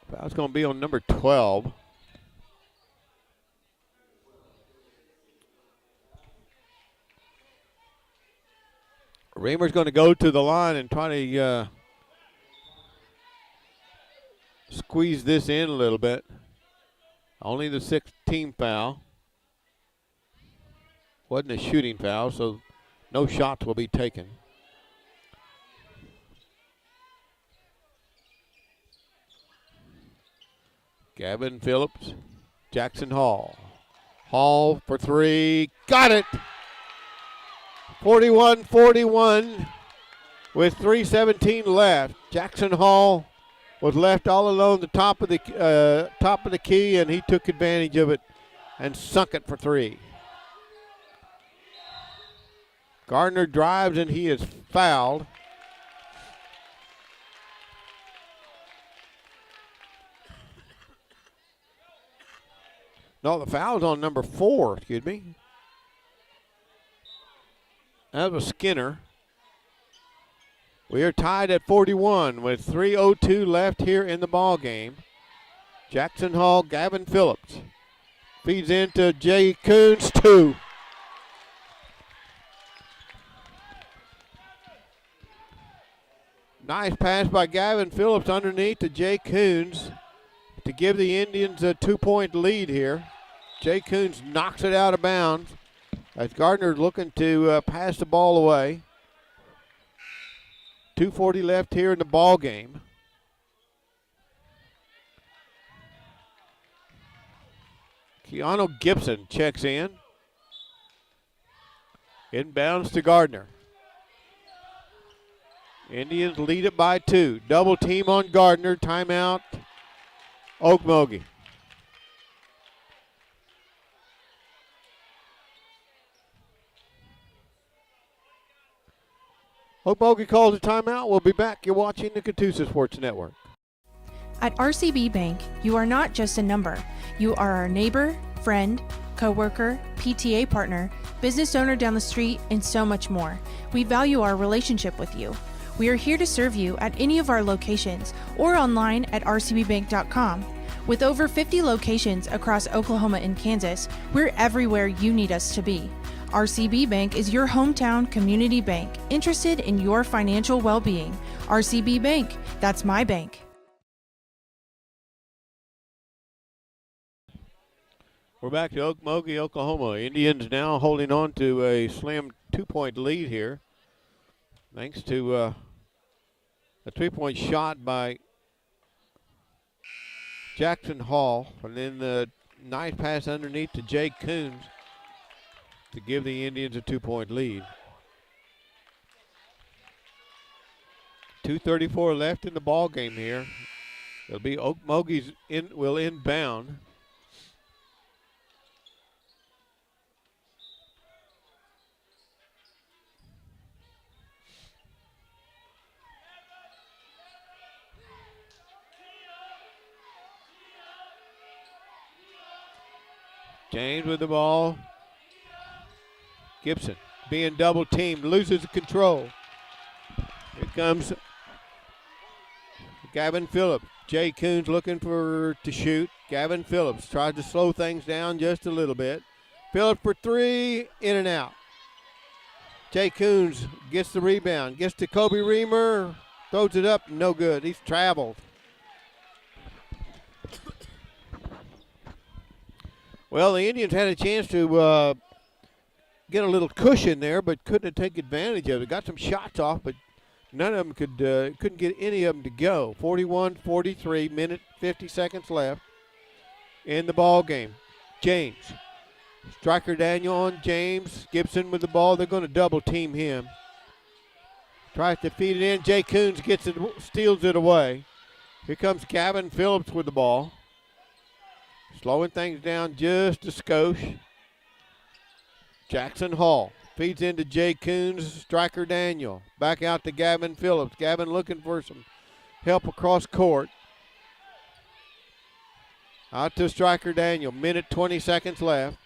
Foul's going to be on number 12. Reamer's going to go to the line and try to squeeze this in a little bit. Only the 6th team foul. Wasn't a shooting foul, so no shots will be taken. Gavin Phillips, Jackson Hall. Hall for three, got it! 41-41 with 3:17 left. Jackson Hall was left all alone at the top of the key, and he took advantage of it and sunk it for three. Gardner drives, and he is fouled. No, the foul's on number 4, excuse me. That was Skinner. We are tied at 41 with 3:02 left here in the ball game. Jackson Hall, Gavin Phillips feeds into Jay Coons, 2. Nice pass by Gavin Phillips underneath to Jay Coons to give the Indians a 2-point lead here. Jay Coons knocks it out of bounds as Gardner looking to pass the ball away. 2:40 left here in the ball game. Keanu Gibson checks in. Inbounds to Gardner. Indians lead it by 2. Double team on Gardner. Timeout, Okmulgee. Okmulgee calls a timeout. We'll be back. You're watching the Catoosa Sports Network. At RCB Bank, you are not just a number. You are our neighbor, friend, coworker, PTA partner, business owner down the street, and so much more. We value our relationship with you. We are here to serve you at any of our locations or online at rcbbank.com. With over 50 locations across Oklahoma and Kansas, we're everywhere you need us to be. RCB Bank is your hometown community bank, interested in your financial well-being. RCB Bank, that's my bank. We're back to Okmulgee, Oklahoma. Indians now holding on to a slim 2-point lead here, thanks to a 3-point shot by Jackson Hall, and then the nice pass underneath to Jay Coons to give the Indians a 2-point lead. 2:34 left in the ball game here. It'll be Okmulgee's will inbound. James with the ball. Gibson being double teamed, loses control. Here comes Gavin Phillips. Jay Coons to shoot. Gavin Phillips tries to slow things down just a little bit. Phillips for three, in and out. Jay Coons gets the rebound, gets to Kobe Reamer, throws it up, no good. He's traveled. Well, the Indians had a chance to get a little cushion there, but couldn't take advantage of it. Got some shots off, but none of them couldn't get any of them to go. 41-43, minute 50 seconds left in the ball game. James. Striker Daniel on James. Gibson with the ball. They're going to double team him. Tries to feed it in. Jay Coons steals it away. Here comes Gavin Phillips with the ball. Slowing things down just a skosh. Jackson Hall feeds into Jay Coons. Striker Daniel. Back out to Gavin Phillips. Gavin looking for some help across court. Out to Striker Daniel. Minute 20 seconds left.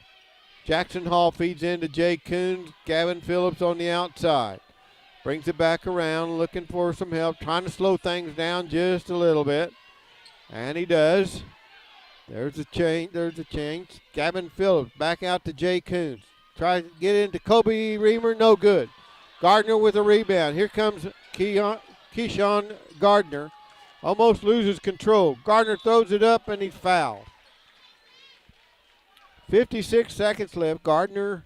Jackson Hall feeds into Jay Coons. Gavin Phillips on the outside. Brings it back around, looking for some help, trying to slow things down just a little bit. And he does. There's a change. Gavin Phillips back out to Jay Coons. Tries to get into Kobe Reamer, no good. Gardner with a rebound. Here comes Keyshawn Gardner. Almost loses control. Gardner throws it up and he's fouled. 56 seconds left. Gardner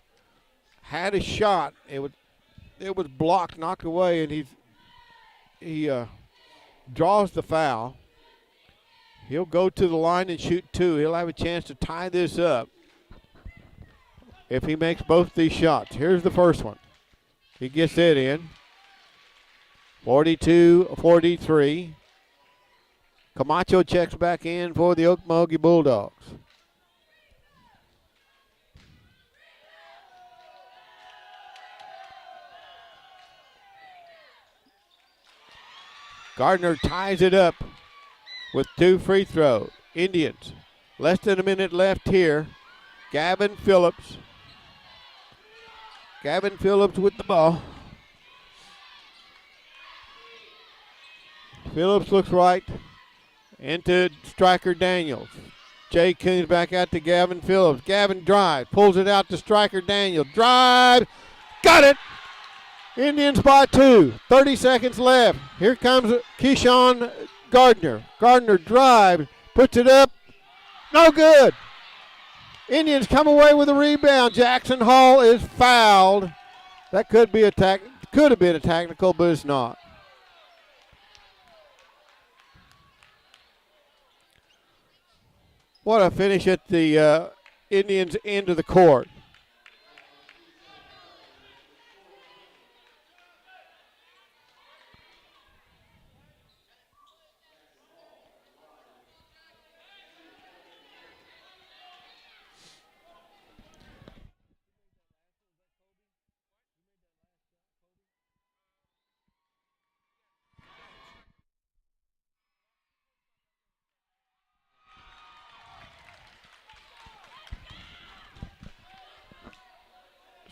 had a shot. It was blocked, knocked away, and he draws the foul. He'll go to the line and shoot two. He'll have a chance to tie this up if he makes both these shots. Here's the first one. He gets it in. 42-43. Camacho checks back in for the Okmulgee Bulldogs. Gardner ties it up with two free throws. Indians, less than a minute left here. Gavin Phillips. Gavin Phillips with the ball. Phillips looks right into Striker Daniels. Jay Coons back out to Gavin Phillips. Gavin drives, pulls it out to Striker Daniels. Drive, got it! Indians by two. 30 seconds left. Here comes Keyshawn Gardner. Gardner drives, puts it up. No good. Indians come away with a rebound. Jackson Hall is fouled. That could be could have been a technical, but it's not. What a finish at the Indians' end of the court.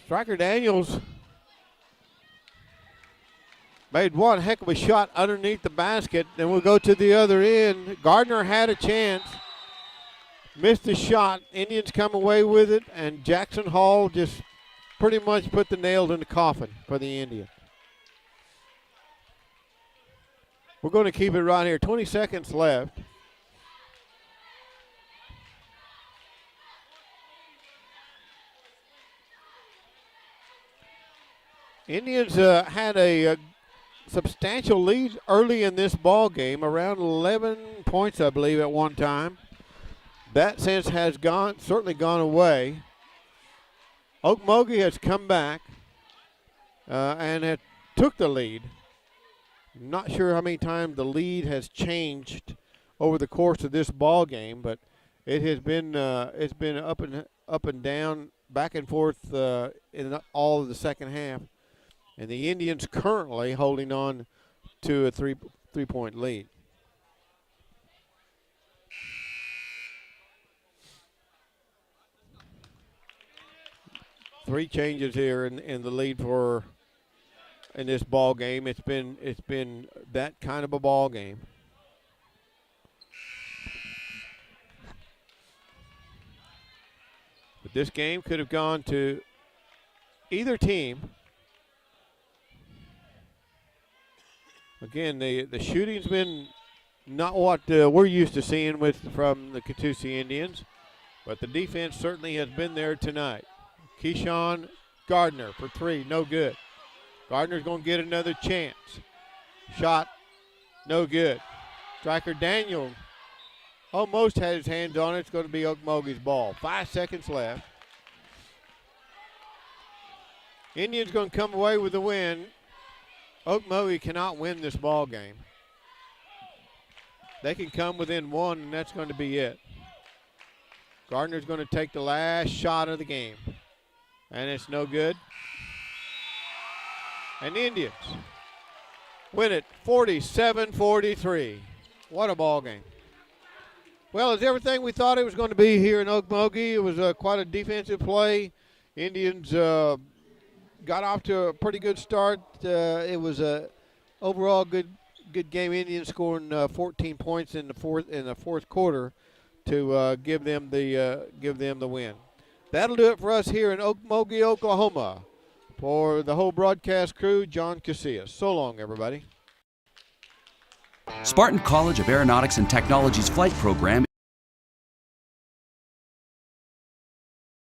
Striker Daniels made one heck of a shot underneath the basket. Then we'll go to the other end. Gardner had a chance. Missed the shot. Indians come away with it, and Jackson Hall just pretty much put the nails in the coffin for the Indians. We're going to keep it right here. 20 seconds left. Indians had a substantial lead early in this ball game, around 11 points, I believe, at one time. That sense has certainly gone away. Okmulgee has come back and took the lead. Not sure how many times the lead has changed over the course of this ball game, but it has been up and down, back and forth in all of the second half. And the Indians currently holding on to a three-point lead. Three changes here in the lead in this ball game. It's been that kind of a ball game. But this game could have gone to either team. Again, the shooting's been not what we're used to seeing from the Catoosa Indians, but the defense certainly has been there tonight. Keyshawn Gardner for three, no good. Gardner's going to get another chance. Shot, no good. Striker Daniel almost had his hands on it. It's going to be Okmulgee's ball. 5 seconds left. Indians going to come away with the win. Okmulgee cannot win this ball game. They can come within one, and that's going to be it. Gardner's going to take the last shot of the game, and it's no good. And the Indians win it 47-43. What a ball game. Well, it's everything we thought it was going to be here in Okmulgee. It was quite a defensive play. Indians got off to a pretty good start. It was a overall good game. Indians scoring 14 points in the fourth quarter to give them the win. That'll do it for us here in Okmulgee, Oklahoma. For the whole broadcast crew, John Casillas. So long, everybody. Spartan College of Aeronautics and Technology's flight program